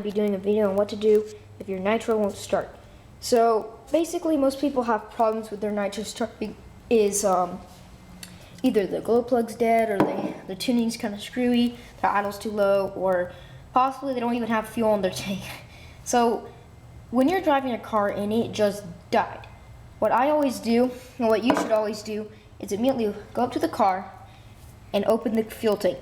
be doing a video on what to do if your nitro won't start. So basically most people have problems with their nitro starting is either the glow plug's dead, or the tuning's kind of screwy, their idle's too low, or possibly they don't even have fuel in their tank. So when you're driving a car and it just died, what I always do, and what you should always do, is immediately go up to the car and open the fuel tank.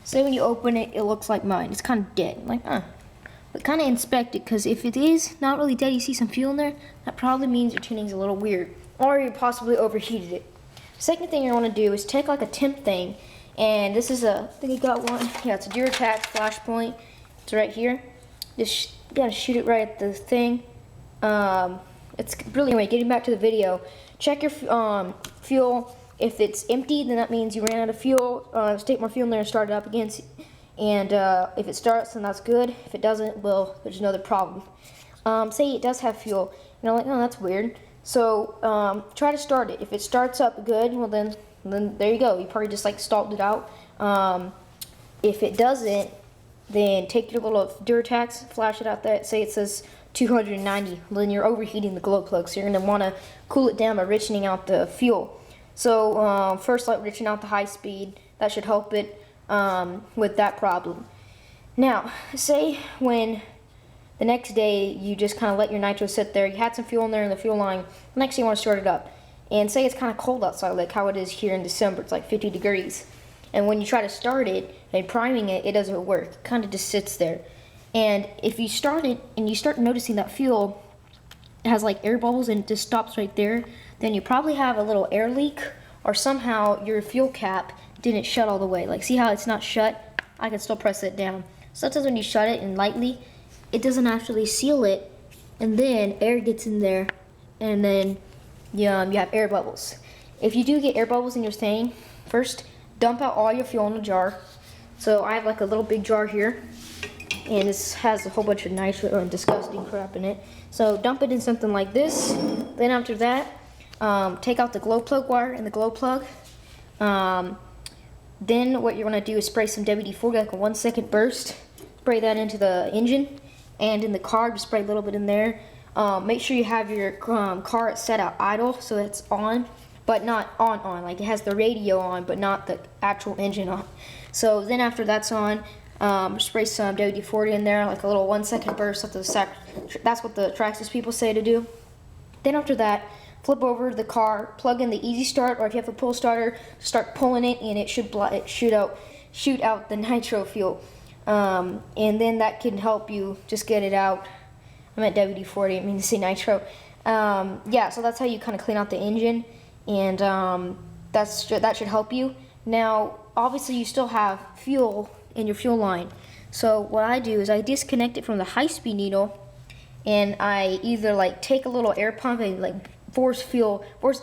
Say when you open it, it looks like mine. It's kind of dead. Like, but kind of inspect it, because if it is not really dead, you see some fuel in there, that probably means your tuning's a little weird, or you possibly overheated it. Second thing you want to do is take like a temp thing, and this is I think you got one. Yeah, it's a Duratac flashpoint. It's right here. Just you gotta shoot it right at the thing. It's really, anyway, getting back to the video, check your fuel. If it's empty, then that means you ran out of fuel. Stick more fuel in there and start it up again. And if it starts, then that's good. If it doesn't, well, there's another problem. Say it does have fuel, and you're like, oh, that's weird. So try to start it. If it starts up good, well then there you go. You probably just like stalled it out. If it doesn't, then take your little Duratac, flash it out there. Say it says 290. Then you're overheating the glow plug, so you're gonna want to cool it down by richening out the fuel. So first, like richening out the high speed. That should help it with that problem. Now, say when the next day you just kind of let your nitro sit there, you had some fuel in there in the fuel line, the next day you want to start it up, and say it's kind of cold outside, like how it is here in December, it's like 50 degrees, and when you try to start it and priming it, it doesn't work, it kind of just sits there. And if you start it and you start noticing that fuel has like air bubbles and it just stops right there, then you probably have a little air leak, or somehow your fuel cap didn't shut all the way. Like, see how it's not shut? I can still press it down. Sometimes when you shut it and lightly, it doesn't actually seal it, and then air gets in there, and then you have air bubbles. If you do get air bubbles in your thing, first dump out all your fuel in a jar. So I have like a little big jar here, and this has a whole bunch of nitro and disgusting crap in it. So dump it in something like this. Then after that, take out the glow plug wire and the glow plug. Then what you're going to do is spray some WD-40, like a 1 second burst. Spray that into the engine, and in the car, just spray a little bit in there. Make sure you have your car set out idle, so it's on, but not on, like it has the radio on, but not the actual engine on. So then after that's on, spray some WD-40 in there, like a little 1 second burst. That's what the Traxxas people say to do. Then after that, flip over the car, plug in the easy start, or if you have a pull starter, start pulling it, and it should shoot out the nitro fuel. And then that can help you just get it out. I meant WD-40, I mean to say nitro. Yeah, so that's how you kind of clean out the engine, and that should help you. Now, obviously you still have fuel in your fuel line. So what I do is I disconnect it from the high-speed needle, and I either like take a little air pump and like force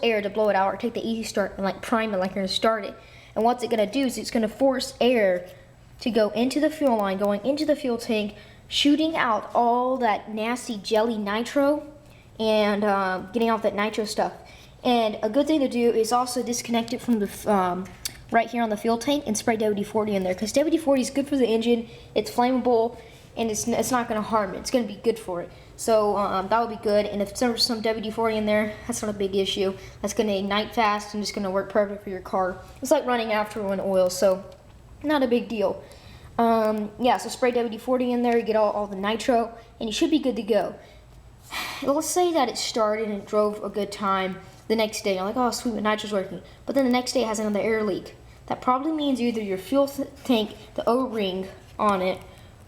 air to blow it out, or take the easy start and like prime it like you're gonna start it. And what's it gonna do is it's gonna force air to go into the fuel line, going into the fuel tank, shooting out all that nasty jelly nitro, and getting out that nitro stuff. And a good thing to do is also disconnect it from the right here on the fuel tank and spray WD-40 in there, because WD-40 is good for the engine, it's flammable, and it's not going to harm it. It's going to be good for it. So that would be good. And if there's some WD-40 in there, that's not a big issue. That's going to ignite fast and just going to work perfect for your car. It's like running after an oil, so not a big deal. Yeah, so spray WD-40 in there, you get all the nitro, and you should be good to go. Let's say that it started and it drove a good time. The next day, you're like, oh sweet, my nitro's working. But then the next day it has another air leak. That probably means either your fuel tank, the O-ring on it,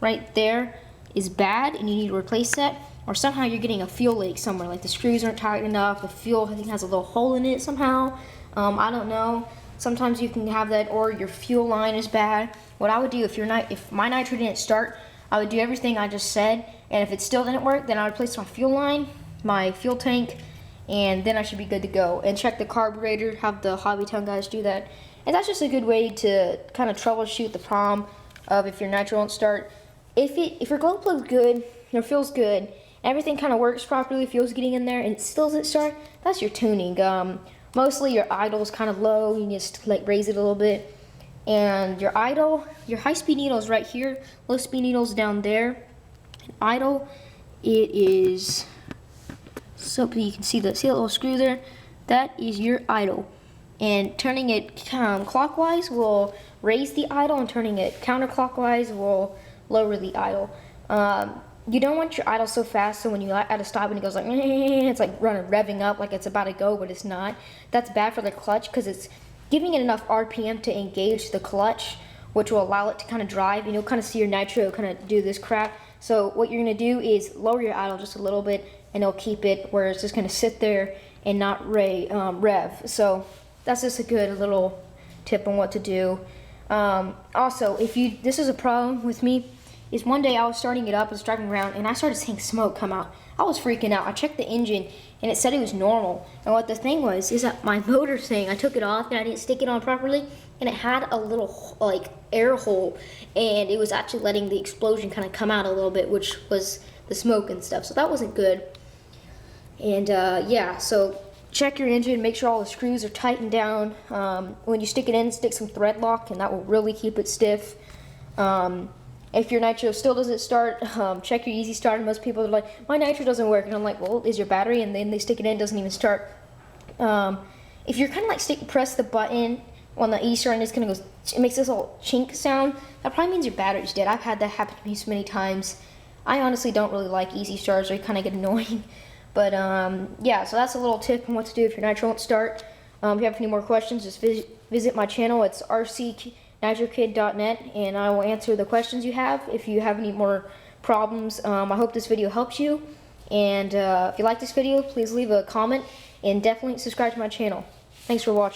right there, is bad and you need to replace that, or somehow you're getting a fuel leak somewhere, like the screws aren't tight enough, the fuel, I think, has a little hole in it somehow. I don't know. Sometimes you can have that, or your fuel line is bad. What I would do if my nitro didn't start, I would do everything I just said, and if it still didn't work, then I would replace my fuel line, my fuel tank, and then I should be good to go. And check the carburetor, have the Hobbytown guys do that. And that's just a good way to kind of troubleshoot the problem of if your nitro won't start. If your glow plug's good, your fuel's good, everything kind of works properly, fuel's getting in there, and it still doesn't start, that's your tuning. Mostly your idle is kind of low, you just like raise it a little bit. And your idle, your high speed needle is right here, low speed needle is down there. idle, it is, so you can see that little screw there, that is your idle. And turning it clockwise will raise the idle, and turning it counterclockwise will lower the idle. You don't want your idle so fast so when you at a stop and it goes like, it's like revving up like it's about to go, but it's not. That's bad for the clutch because it's giving it enough RPM to engage the clutch, which will allow it to kind of drive, and you'll kind of see your nitro kind of do this crap. So what you're going to do is lower your idle just a little bit, and it'll keep it where it's just going to sit there and not rev. So that's just a good little tip on what to do. Also, this is a problem with me, is one day I was starting it up, I was driving around, and I started seeing smoke come out. I was freaking out. I checked the engine, and it said it was normal. And what the thing was, is that my motor thing, I took it off, and I didn't stick it on properly, and it had a little, like, air hole, and it was actually letting the explosion kind of come out a little bit, which was the smoke and stuff. So that wasn't good. And, yeah, so check your engine, make sure all the screws are tightened down. When you stick it in, stick some thread lock, and that will really keep it stiff. If your nitro still doesn't start, check your easy start. Most people are like, my nitro doesn't work, and I'm like, well, is your battery? And then they stick it in, it doesn't even start. If you're kind of like press the button on the easy start, and it's gonna go, it makes this little chink sound, that probably means your battery's dead. I've had that happen to me so many times. I honestly don't really like easy starts, they kind of get annoying. But yeah, so that's a little tip on what to do if your nitro won't start. If you have any more questions, just visit my channel. It's rcnitrokid.net, and I will answer the questions you have if you have any more problems. I hope this video helps you, and if you like this video, please leave a comment and definitely subscribe to my channel. Thanks for watching.